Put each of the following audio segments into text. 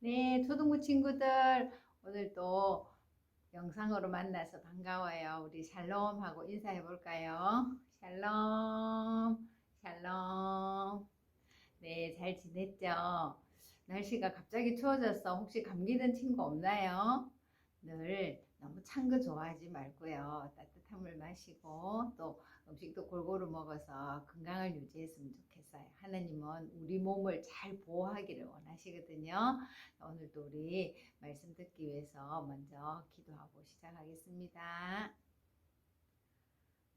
네, 초등부 친구들, 오늘 또 영상으로 만나서 반가워요. 우리 샬롬하고 인사해 볼까요? 샬롬, 샬롬. 네, 잘 지냈죠? 날씨가 갑자기 추워져서 혹시 감기 든 친구 없나요? 늘 너무 찬 거 좋아하지 말고요. 따뜻한 물 마시고 또 음식도 골고루 먹어서 건강을 유지했으면 좋겠어요. 하나님은 우리 몸을 잘 보호하기를 원하시거든요. 오늘도 우리 말씀 듣기 위해서 먼저 기도하고 시작하겠습니다.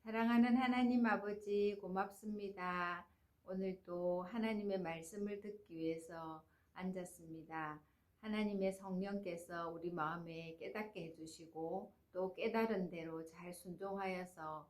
사랑하는 하나님 아버지 고맙습니다. 오늘도 하나님의 말씀을 듣기 위해서 앉았습니다. 하나님의 성령께서 우리 마음에 깨닫게 해주시고 또 깨달은 대로 잘 순종하여서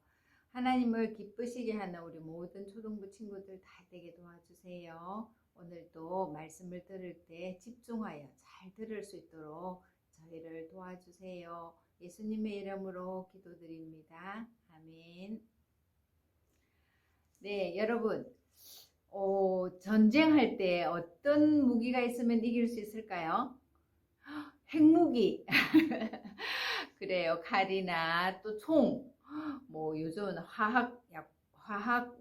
하나님을 기쁘시게 하는 우리 모든 초등부 친구들 다 되게 도와주세요. 오늘도 말씀을 들을 때 집중하여 잘 들을 수 있도록 저희를 도와주세요. 예수님의 이름으로 기도드립니다. 아멘. 네, 여러분, 전쟁할 때 어떤 무기가 있으면 이길 수 있을까요? 핵무기. 그래요. 칼이나 또 총, 뭐 요즘은 화학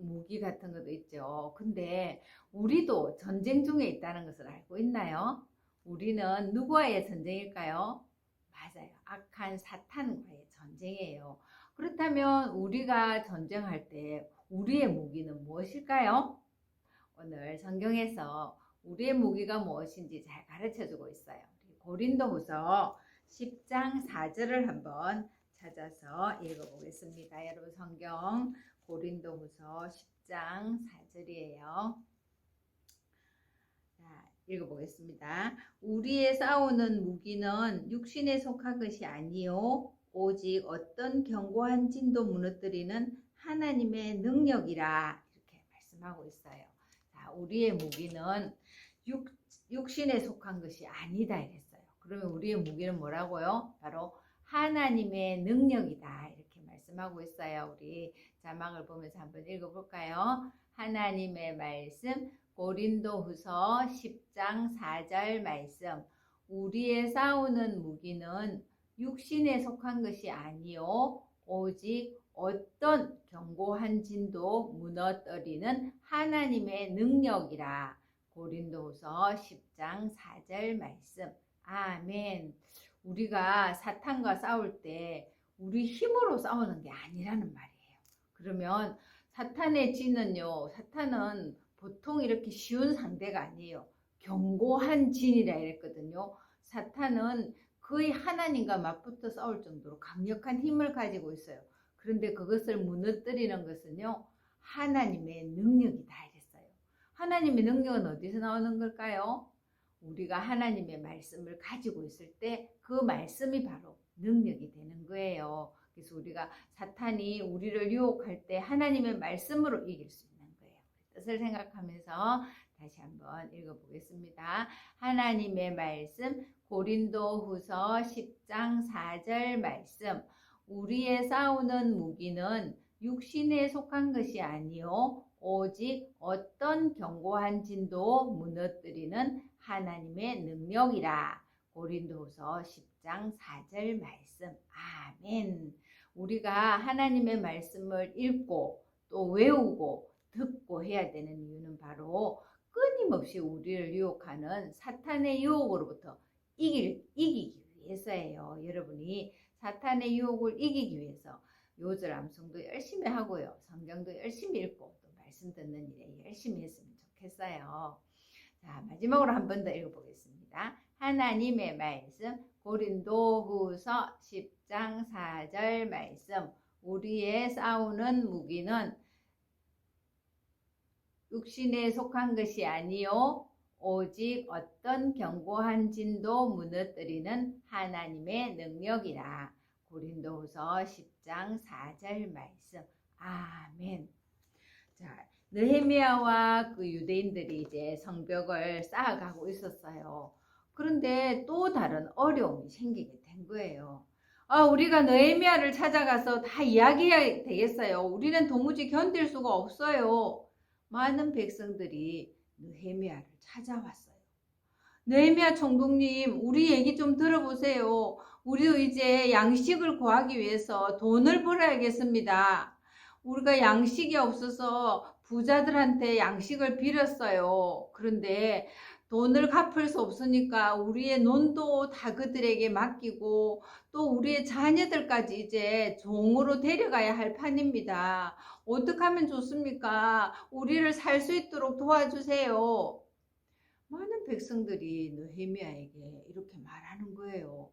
무기 같은 것도 있죠. 근데 우리도 전쟁 중에 있다는 것을 알고 있나요? 우리는 누구와의 전쟁일까요? 맞아요. 악한 사탄과의 전쟁이에요. 그렇다면 우리가 전쟁할 때 우리의 무기는 무엇일까요? 오늘 성경에서 우리의 무기가 무엇인지 잘 가르쳐 주고 있어요. 고린도후서 10장 4절을 한번 찾아서 읽어보겠습니다. 여러분 성경 고린도후서 10장 4절이에요. 읽어보겠습니다. 우리의 싸우는 무기는 육신에 속한 것이 아니요 오직 어떤 견고한 진도 무너뜨리는 하나님의 능력이라 이렇게 말씀하고 있어요. 자, 우리의 무기는 육신에 속한 것이 아니다 이랬어요. 그러면 우리의 무기는 뭐라고요? 바로 하나님의 능력이다 이렇게 말씀하고 있어요. 우리 자막을 보면서 한번 읽어볼까요? 하나님의 말씀 고린도후서 10장 4절 말씀 우리의 싸우는 무기는 육신에 속한 것이 아니요 오직 어떤 견고한 진도 무너뜨리는 하나님의 능력이라. 고린도후서 10장 4절 말씀. 아멘. 우리가 사탄과 싸울 때 우리 힘으로 싸우는 게 아니라는 말이에요. 그러면 사탄의 진은요, 사탄은 보통 이렇게 쉬운 상대가 아니에요. 견고한 진이라 이랬거든요. 사탄은 거의 하나님과 맞붙어 싸울 정도로 강력한 힘을 가지고 있어요. 그런데 그것을 무너뜨리는 것은요, 하나님의 능력이다 이랬어요. 하나님의 능력은 어디서 나오는 걸까요? 우리가 하나님의 말씀을 가지고 있을 때 그 말씀이 바로 능력이 되는 거예요. 그래서 우리가 사탄이 우리를 유혹할 때 하나님의 말씀으로 이길 수 있는 거예요. 뜻을 생각하면서 다시 한번 읽어보겠습니다. 하나님의 말씀 고린도후서 10장 4절 말씀 우리의 싸우는 무기는 육신에 속한 것이 아니요 오직 어떤 견고한 진도 무너뜨리는 하나님의 능력이라. 고린도후서 10장 4절 말씀. 아멘. 우리가 하나님의 말씀을 읽고 또 외우고 듣고 해야 되는 이유는 바로 끊임없이 우리를 유혹하는 사탄의 유혹으로부터 이기기 위해서예요. 여러분이 사탄의 유혹을 이기기 위해서 요절 암송도 열심히 하고요. 성경도 열심히 읽고 또 말씀 듣는 일에 열심히 했으면 좋겠어요. 자, 마지막으로 한 번 더 읽어보겠습니다. 하나님의 말씀 고린도후서 10장 4절 말씀 우리의 싸우는 무기는 육신에 속한 것이 아니요 오직 어떤 견고한 진도 무너뜨리는 하나님의 능력이라. 고린도후서 10장 4절 말씀. 아멘. 자, 느헤미야와 그 유대인들이 이제 성벽을 쌓아가고 있었어요. 그런데 또 다른 어려움이 생기게 된 거예요. 우리가 느헤미야를 찾아가서 다 이야기해야 되겠어요. 우리는 도무지 견딜 수가 없어요. 많은 백성들이 느헤미야를 찾아왔어요. 느헤미야 총독님, 우리 얘기 좀 들어보세요. 우리도 이제 양식을 구하기 위해서 돈을 벌어야겠습니다. 우리가 양식이 없어서 부자들한테 양식을 빌었어요. 그런데 돈을 갚을 수 없으니까 우리의 논도 다 그들에게 맡기고 또 우리의 자녀들까지 이제 종으로 데려가야 할 판입니다. 어떻게 하면 좋습니까? 우리를 살 수 있도록 도와주세요. 많은 백성들이 느헤미야에게 이렇게 말하는 거예요.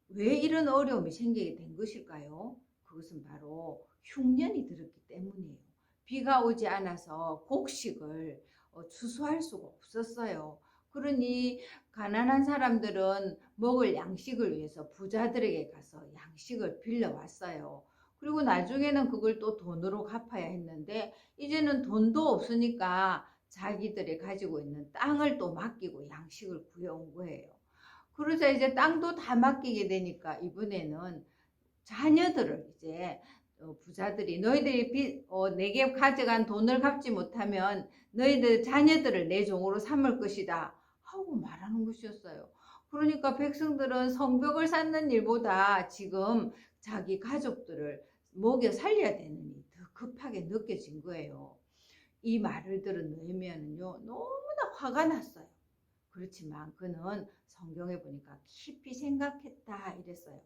왜 이런 어려움이 생기게 된 것일까요? 그것은 바로 흉년이 들었기 때문이에요. 비가 오지 않아서 곡식을 추수할 수가 없었어요. 그러니 가난한 사람들은 먹을 양식을 위해서 부자들에게 가서 양식을 빌려왔어요. 그리고 나중에는 그걸 또 돈으로 갚아야 했는데 이제는 돈도 없으니까 자기들이 가지고 있는 땅을 또 맡기고 양식을 구해온 거예요. 그러자 이제 땅도 다 맡기게 되니까 이번에는 자녀들을 이제 부자들이 너희들이 내게 가져간 돈을 갚지 못하면 너희들 자녀들을 내 종으로 삼을 것이다 하고 말하는 것이었어요. 그러니까 백성들은 성벽을 쌓는 일보다 지금 자기 가족들을 먹여 살려야 되는 일이 더 급하게 느껴진 거예요. 이 말을 들은 느헤미야는요 너무나 화가 났어요. 그렇지만 그는 성경에 보니까 깊이 생각했다 이랬어요.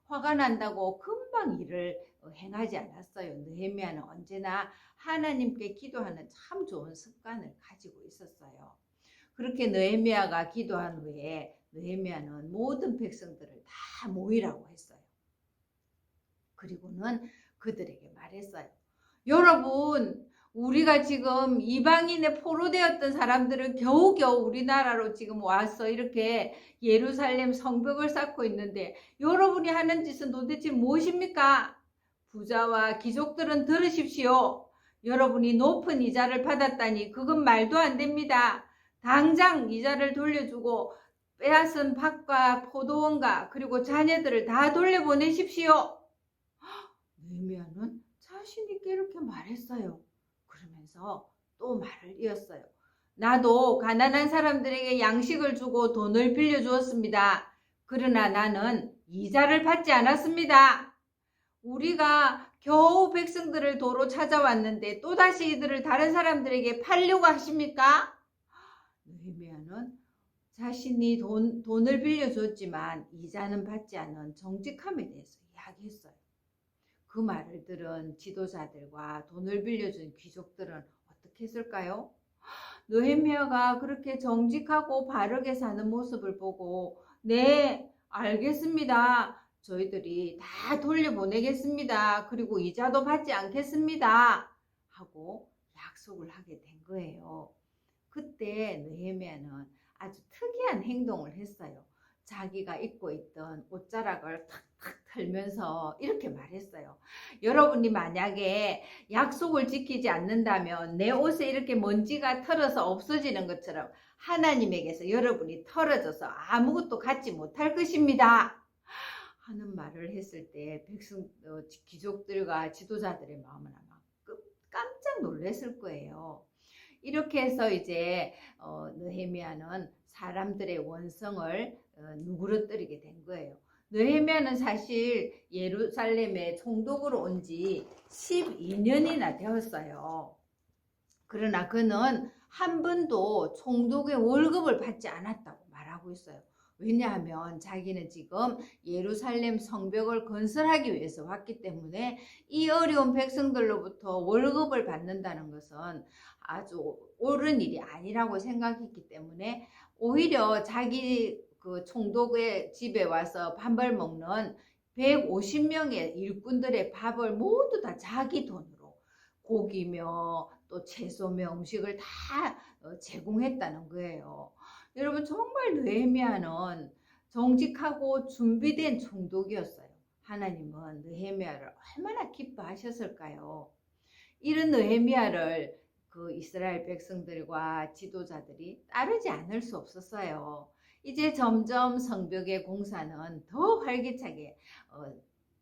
화가 난다고 금방 일을 행하지 않았어요. 느헤미야는 언제나 하나님께 기도하는 참 좋은 습관을 가지고 있었어요. 그렇게 느헤미야가 기도한 후에 느헤미야는 모든 백성들을 다 모이라고 했어요. 그리고는 그들에게 말했어요. 여러분, 우리가 지금 이방인에 포로되었던 사람들을 겨우겨우 우리나라로 지금 와서 이렇게 예루살렘 성벽을 쌓고 있는데 여러분이 하는 짓은 도대체 무엇입니까? 부자와 귀족들은 들으십시오. 여러분이 높은 이자를 받았다니 그건 말도 안 됩니다. 당장 이자를 돌려주고 빼앗은 밭과 포도원과 그리고 자녀들을 다 돌려보내십시오. 느헤미야는 자신 있게 이렇게 말했어요. 그러면서 또 말을 이었어요. 나도 가난한 사람들에게 양식을 주고 돈을 빌려주었습니다. 그러나 나는 이자를 받지 않았습니다. 우리가 겨우 백성들을 도로 찾아왔는데 또다시 이들을 다른 사람들에게 팔려고 하십니까? 느헤미야는 자신이 돈을 빌려줬지만 이자는 받지 않은 정직함에 대해서 이야기했어요. 그 말을 들은 지도자들과 돈을 빌려준 귀족들은 어떻게 했을까요? 느헤미야가 그렇게 정직하고 바르게 사는 모습을 보고 네, 알겠습니다. 저희들이 다 돌려보내겠습니다. 그리고 이자도 받지 않겠습니다. 하고 약속을 하게 된 거예요. 그때 느헤미야는 아주 특이한 행동을 했어요. 자기가 입고 있던 옷자락을 탁탁 털면서 이렇게 말했어요. 여러분이 만약에 약속을 지키지 않는다면 내 옷에 이렇게 먼지가 털어서 없어지는 것처럼 하나님에게서 여러분이 털어져서 아무것도 갖지 못할 것입니다. 하는 말을 했을 때 귀족들과 지도자들의 마음은 아마 깜짝 놀랐을 거예요. 이렇게 해서 이제 느헤미야는 사람들의 원성을 누그러뜨리게 된 거예요. 느헤미야는 사실 예루살렘에 총독으로 온 지 12년이나 되었어요. 그러나 그는 한 번도 총독의 월급을 받지 않았다고 말하고 있어요. 왜냐하면 자기는 지금 예루살렘 성벽을 건설하기 위해서 왔기 때문에 이 어려운 백성들로부터 월급을 받는다는 것은 아주 옳은 일이 아니라고 생각했기 때문에 오히려 자기 그 총독의 집에 와서 밥을 먹는 150명의 일꾼들의 밥을 모두 다 자기 돈으로 고기며 또 채소며 음식을 다 제공했다는 거예요. 여러분 정말 느헤미야는 정직하고 준비된 총독이었어요. 하나님은 느헤미야를 얼마나 기뻐하셨을까요? 이런 느헤미야를 그 이스라엘 백성들과 지도자들이 따르지 않을 수 없었어요. 이제 점점 성벽의 공사는 더 활기차게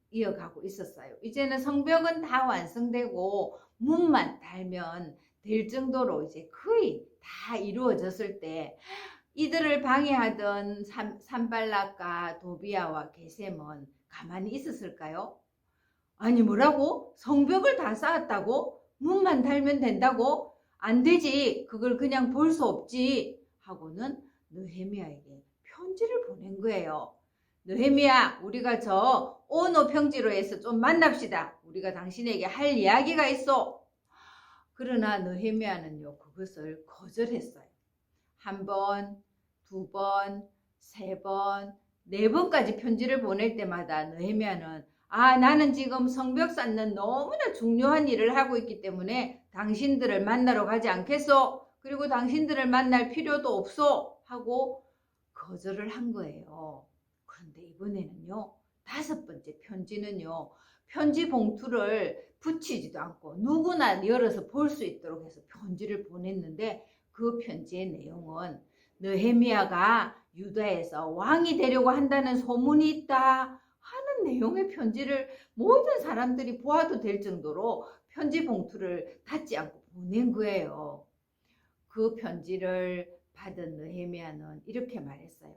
이어가고 있었어요. 이제는 성벽은 다 완성되고 문만 달면 될 정도로 이제 거의 다 이루어졌을 때 이들을 방해하던 산발락과 도비아와 게셈은 가만히 있었을까요? 아니 뭐라고? 성벽을 다 쌓았다고? 문만 달면 된다고? 안 되지. 그걸 그냥 볼 수 없지. 하고는 느헤미야에게 편지를 보낸 거예요. 느헤미야, 우리가 저 오노 평지로에서 좀 만납시다. 우리가 당신에게 할 이야기가 있어. 그러나 느헤미야는요, 그것을 거절했어요. 한 번, 두 번, 세 번, 네 번까지 편지를 보낼 때마다 느헤미야는 나는 지금 성벽 쌓는 너무나 중요한 일을 하고 있기 때문에 당신들을 만나러 가지 않겠소. 그리고 당신들을 만날 필요도 없소. 하고 거절을 한 거예요. 그런데 이번에는요, 다섯 번째 편지는요, 편지 봉투를 붙이지도 않고 누구나 열어서 볼 수 있도록 해서 편지를 보냈는데 그 편지의 내용은 느헤미야가 유다에서 왕이 되려고 한다는 소문이 있다 하는 내용의 편지를 모든 사람들이 보아도 될 정도로 편지 봉투를 닫지 않고 보낸 거예요. 그 편지를 받은 느헤미야는 이렇게 말했어요.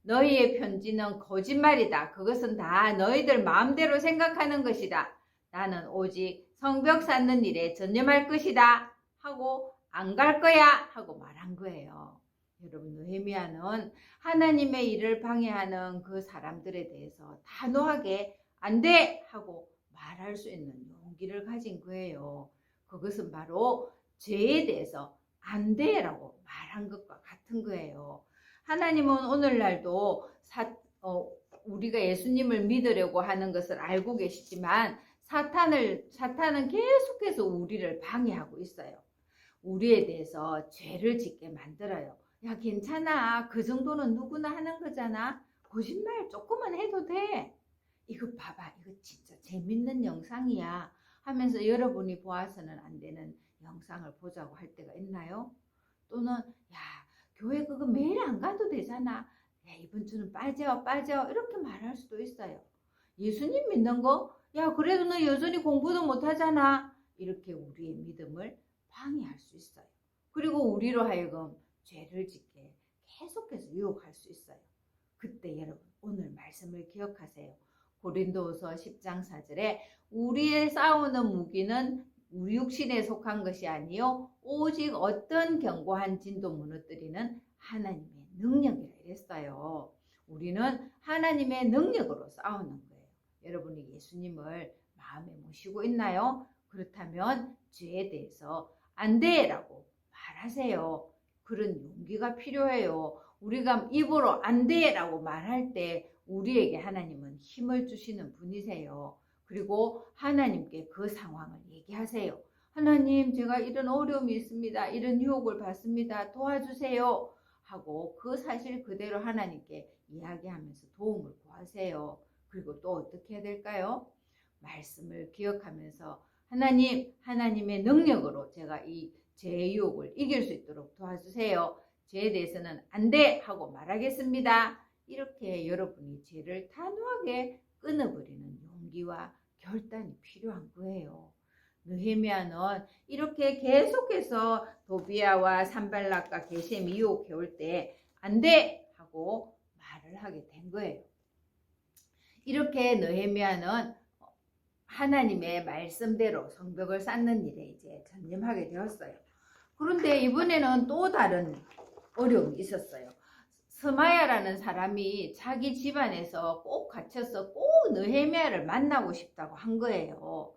너희의 편지는 거짓말이다. 그것은 다 너희들 마음대로 생각하는 것이다. 나는 오직 성벽 쌓는 일에 전념할 것이다. 하고 안 갈 거야. 하고 말한 거예요. 여러분, 느헤미야는 하나님의 일을 방해하는 그 사람들에 대해서 단호하게 안 돼! 하고 말할 수 있는 용기를 가진 거예요. 그것은 바로 죄에 대해서 안 돼! 라고 말한 것과 같은 거예요. 하나님은 오늘날도 우리가 예수님을 믿으려고 하는 것을 알고 계시지만 사탄은 계속해서 우리를 방해하고 있어요. 우리에 대해서 죄를 짓게 만들어요. 야, 괜찮아. 그 정도는 누구나 하는 거잖아. 거짓말 조금만 해도 돼. 이거 봐봐. 이거 진짜 재밌는 영상이야. 하면서 여러분이 보아서는 안 되는 영상을 보자고 할 때가 있나요? 또는 야, 교회 그거 매일 안 가도 되잖아. 야, 이번 주는 빠져 이렇게 말할 수도 있어요. 예수님 믿는 거? 야, 그래도 너 여전히 공부도 못하잖아. 이렇게 우리의 믿음을 방해할 수 있어요. 그리고 우리로 하여금 죄를 짓게 계속해서 유혹할 수 있어요. 그때 여러분, 오늘 말씀을 기억하세요. 고린도후서 10장 4절에 우리의 싸우는 무기는 우리 육신에 속한 것이 아니요 오직 어떤 견고한 진도 무너뜨리는 하나님의 능력이라 이랬어요. 우리는 하나님의 능력으로 싸우는 거예요. 여러분이 예수님을 마음에 모시고 있나요? 그렇다면 죄에 대해서 안 돼! 라고 말하세요. 그런 용기가 필요해요. 우리가 입으로 안 돼! 라고 말할 때 우리에게 하나님은 힘을 주시는 분이세요. 그리고 하나님께 그 상황을 얘기하세요. 하나님, 제가 이런 어려움이 있습니다. 이런 유혹을 받습니다. 도와주세요. 하고 그 사실 그대로 하나님께 이야기하면서 도움을 구하세요. 그리고 또 어떻게 해야 될까요? 말씀을 기억하면서 하나님의 능력으로 제가 이 죄의 유혹을 이길 수 있도록 도와주세요. 죄에 대해서는 안 돼! 하고 말하겠습니다. 이렇게 여러분이 죄를 단호하게 끊어버리는 용기와 결단이 필요한 거예요. 느헤미야는 이렇게 계속해서 도비아와 산발락과 게셈이 유혹해 올 때 안 돼! 하고 말을 하게 된 거예요. 이렇게 느헤미야는 하나님의 말씀대로 성벽을 쌓는 일에 이제 전념하게 되었어요. 그런데 이번에는 또 다른 어려움이 있었어요. 스마야라는 사람이 자기 집안에서 꼭 갇혀서 꼭 느헤미야를 만나고 싶다고 한 거예요.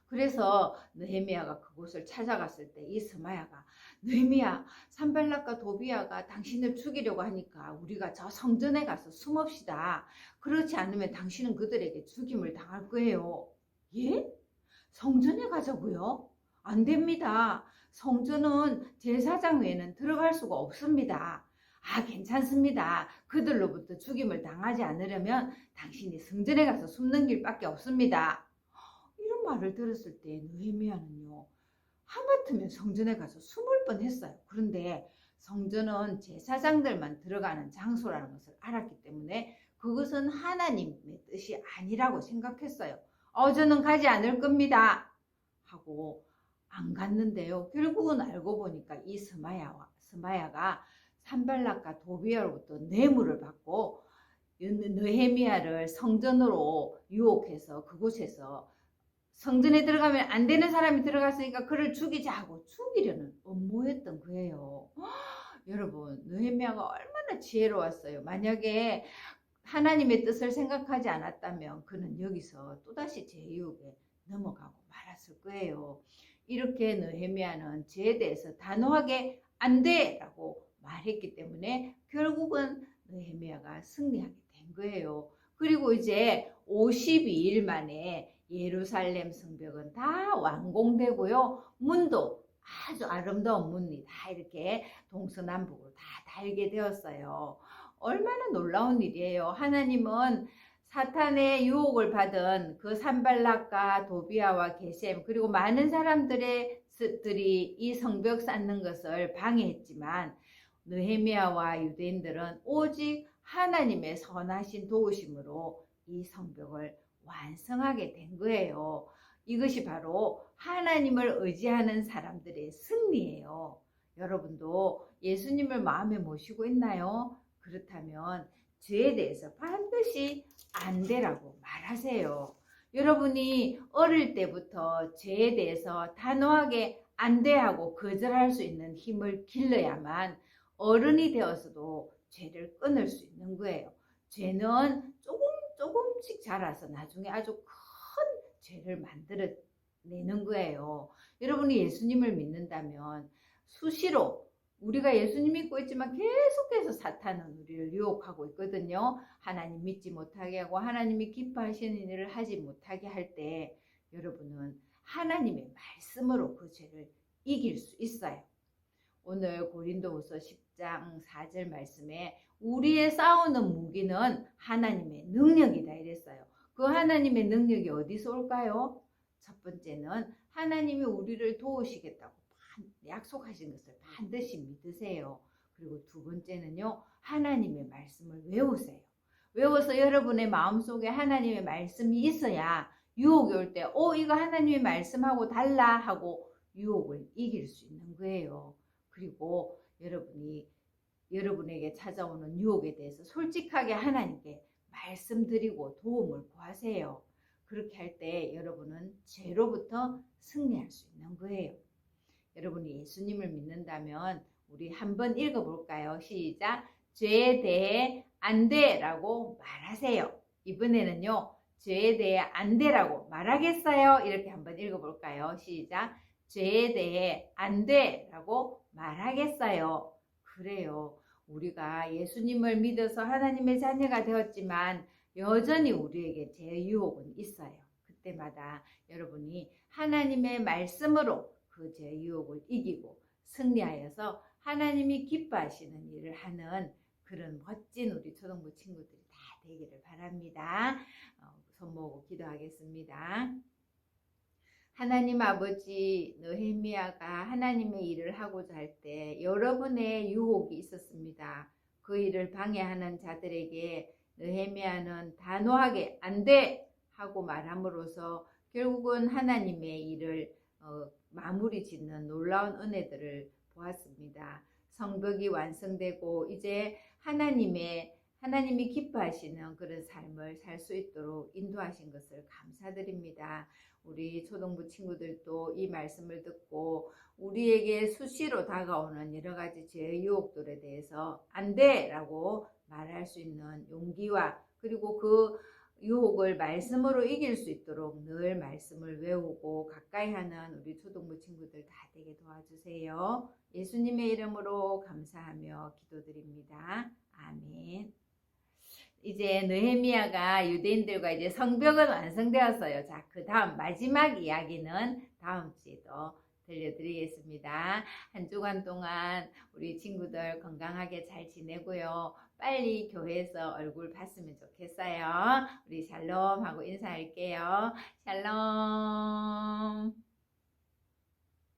그래서 느헤미야가 그곳을 찾아갔을 때 이 스마야가 느헤미야, 산발락과 도비아가 당신을 죽이려고 하니까 우리가 저 성전에 가서 숨읍시다. 그렇지 않으면 당신은 그들에게 죽임을 당할 거예요. 예? 성전에 가자고요? 안 됩니다. 성전은 제사장 외에는 들어갈 수가 없습니다. 괜찮습니다. 그들로부터 죽임을 당하지 않으려면 당신이 성전에 가서 숨는 길밖에 없습니다. 이런 말을 들었을 때 느헤미야는요, 하마터면 성전에 가서 숨을 뻔했어요. 그런데 성전은 제사장들만 들어가는 장소라는 것을 알았기 때문에 그것은 하나님의 뜻이 아니라고 생각했어요. 저는 가지 않을 겁니다. 하고 안 갔는데요. 결국은 알고 보니까 이 스마야가 산발락과 도비아로부터 뇌물을 받고 느헤미야를 성전으로 유혹해서 그곳에서 성전에 들어가면 안 되는 사람이 들어갔으니까 그를 죽이자 하고 죽이려는 음모였던 거예요. 여러분, 느헤미야가 얼마나 지혜로웠어요. 만약에 하나님의 뜻을 생각하지 않았다면 그는 여기서 또다시 제 유혹에 넘어가고 말았을 거예요. 이렇게 느헤미야는 죄에 대해서 단호하게 안 돼! 라고 말했기 때문에 결국은 느헤미야가 승리하게 된 거예요. 그리고 이제 52일 만에 예루살렘 성벽은 다 완공되고요. 문도 아주 아름다운 문이 다 이렇게 동서남북으로 다 달게 되었어요. 얼마나 놀라운 일이에요. 하나님은 사탄의 유혹을 받은 그 산발락과 도비아와 게셈 그리고 많은 사람들이 이 성벽 쌓는 것을 방해했지만 느헤미야와 유대인들은 오직 하나님의 선하신 도우심으로 이 성벽을 완성하게 된 거예요. 이것이 바로 하나님을 의지하는 사람들의 승리예요. 여러분도 예수님을 마음에 모시고 있나요? 그렇다면 죄에 대해서 반드시 안 되라고 말하세요. 여러분이 어릴 때부터 죄에 대해서 단호하게 안 돼 하고 거절할 수 있는 힘을 길러야만 어른이 되어서도 죄를 끊을 수 있는 거예요. 죄는 조금씩 자라서 나중에 아주 큰 죄를 만들어내는 거예요. 여러분이 예수님을 믿는다면 수시로 우리가 예수님 믿고 있지만 계속해서 사탄은 우리를 유혹하고 있거든요. 하나님 믿지 못하게 하고 하나님이 기뻐하시는 일을 하지 못하게 할 때 여러분은 하나님의 말씀으로 그 죄를 이길 수 있어요. 오늘 고린도후서 10장 4절 말씀에 우리의 싸우는 무기는 하나님의 능력이다 이랬어요. 그 하나님의 능력이 어디서 올까요? 첫 번째는 하나님이 우리를 도우시겠다고 약속하신 것을 반드시 믿으세요. 그리고 두 번째는요, 하나님의 말씀을 외우세요. 외워서 여러분의 마음속에 하나님의 말씀이 있어야 유혹이 올 때 이거 하나님의 말씀하고 달라 하고 유혹을 이길 수 있는 거예요. 그리고 여러분에게 찾아오는 유혹에 대해서 솔직하게 하나님께 말씀드리고 도움을 구하세요. 그렇게 할 때 여러분은 죄로부터 승리할 수 있는 거예요. 여러분이 예수님을 믿는다면 우리 한번 읽어볼까요? 시작! 죄에 대해 안 돼라고 말하세요. 이번에는요, 죄에 대해 안 돼라고 말하겠어요? 이렇게 한번 읽어볼까요? 시작! 죄에 대해 안 돼라고 말하겠어요. 그래요. 우리가 예수님을 믿어서 하나님의 자녀가 되었지만 여전히 우리에게 죄의 유혹은 있어요. 그때마다 여러분이 하나님의 말씀으로 그 죄의 유혹을 이기고 승리하여서 하나님이 기뻐하시는 일을 하는 그런 멋진 우리 초등부 친구들이 다 되기를 바랍니다. 손 모으고 기도하겠습니다. 하나님 아버지, 느헤미야가 하나님의 일을 하고자 할 때 여러분의 유혹이 있었습니다. 그 일을 방해하는 자들에게 느헤미야는 단호하게 안 돼! 하고 말함으로써 결국은 하나님의 일을 마무리 짓는 놀라운 은혜들을 보았습니다. 성벽이 완성되고 이제 하나님이 기뻐하시는 그런 삶을 살 수 있도록 인도하신 것을 감사드립니다. 우리 초등부 친구들도 이 말씀을 듣고 우리에게 수시로 다가오는 여러 가지 죄의 유혹들에 대해서 안 돼! 라고 말할 수 있는 용기와 그리고 그 유혹을 말씀으로 이길 수 있도록 늘 말씀을 외우고 가까이 하는 우리 초등부 친구들 다 되게 도와주세요. 예수님의 이름으로 감사하며 기도드립니다. 아멘. 이제 느헤미야가 유대인들과 이제 성벽은 완성되었어요. 자, 그 다음 마지막 이야기는 다음 주에도 들려드리겠습니다. 한 주간 동안 우리 친구들 건강하게 잘 지내고요. 빨리 교회에서 얼굴 봤으면 좋겠어요. 우리 샬롬 하고 인사할게요. 샬롬.